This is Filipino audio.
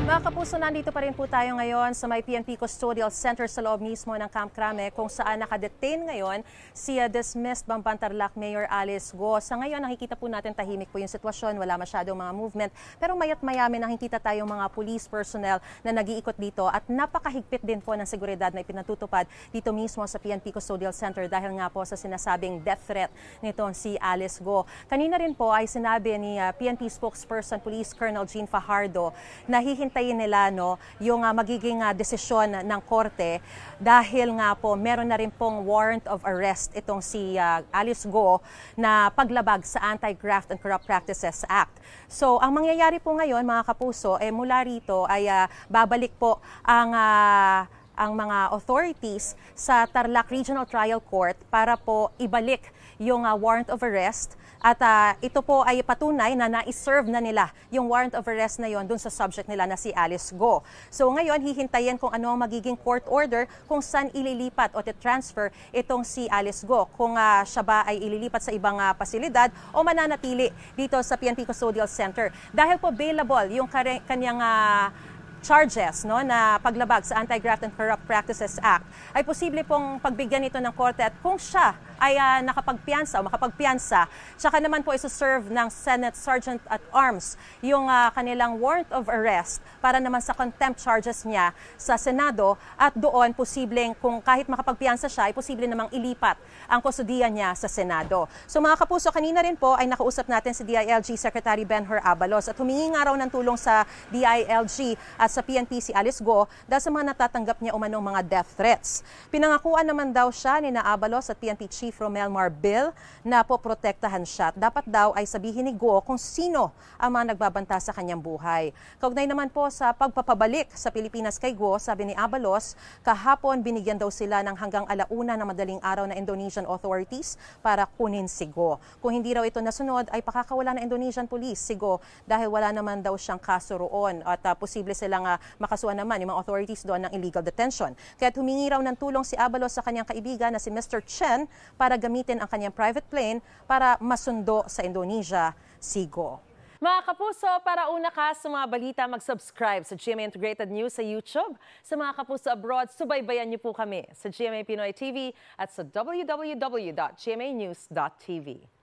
Mga kapuso, nandito pa rin po tayo ngayon sa may PNP Custodial Center sa loob mismo ng Camp Crame kung saan nakadetain ngayon si dismissed Bamban-Tarlac Mayor Alice Go. Sa ngayon, nakikita po natin tahimik po yung sitwasyon, wala masyadong mga movement. Pero mayat mayami nakikita tayong mga police personnel na nag-iikot dito at napakahigpit din po ng seguridad na ipinatutupad dito mismo sa PNP Custodial Center dahil nga po sa sinasabing death threat nitong si Alice Go. Kanina rin po ay sinabi ni PNP spokesperson Police Colonel Jean Fajardo na hihintayin nila yung magiging desisyon ng korte dahil nga po meron na rin pong warrant of arrest itong si Alice Go na paglabag sa Anti-Graft and Corrupt Practices Act. So ang mangyayari po ngayon mga kapuso mula rito ay babalik po ang mga authorities sa Tarlac Regional Trial Court para po ibalik yung warrant of arrest at ito po ay patunay na na-serve na nila yung warrant of arrest na yon dun sa subject nila na si Alice Go. So ngayon hihintayin kung ano ang magiging court order kung saan ililipat o transfer itong si Alice Go. Kung siya ba ay ililipat sa ibang pasilidad o mananatili dito sa PNP Custodial Center. Dahil po bailable yung kanyang charges na paglabag sa Anti-Graft and Corrupt Practices Act, ay posible pong pagbigyan ito ng korte at kung siya ay nakapagpiyansa o makapagpiyansa, tsaka naman po isa-serve ng Senate Sergeant at Arms yung kanilang warrant of arrest para naman sa contempt charges niya sa Senado at doon posibleng kung kahit makapagpiyansa siya ay posible namang ilipat ang kustudiya niya sa Senado. So mga kapuso, kanina rin po ay nakausap natin si DILG Secretary Benhur Abalos at humingi nga raw ng tulong sa DILG at sa PNP si Alice Go dahil sa mga natatanggap niya umanong mga death threats. Pinangakuan naman daw siya ni Abalos at PNP Chief Romel Marbil na poprotektahan siya. Dapat daw ay sabihin ni Go kung sino ang mga nagbabanta sa kanyang buhay. Kaugnay naman po sa pagpapabalik sa Pilipinas kay Go, sabi ni Abalos, kahapon binigyan daw sila ng hanggang 1:00 na madaling araw na Indonesian authorities para kunin si Go. Kung hindi raw ito nasunod ay pakakawala ng Indonesian police si Go dahil wala naman daw siyang kaso roon at posible silang makasuhan naman yung mga authorities doon ng illegal detention. Kaya humingi raw ng tulong si Abalos sa kanyang kaibigan na si Mr. Chen para gamitin ang kanyang private plane para masundo sa Indonesia si Go. Mga kapuso, para una ka sa mga balita, mag-subscribe sa GMA Integrated News sa YouTube. Sa mga kapuso abroad, subaybayan niyo po kami sa GMA Pinoy TV at sa www.gmanews.tv.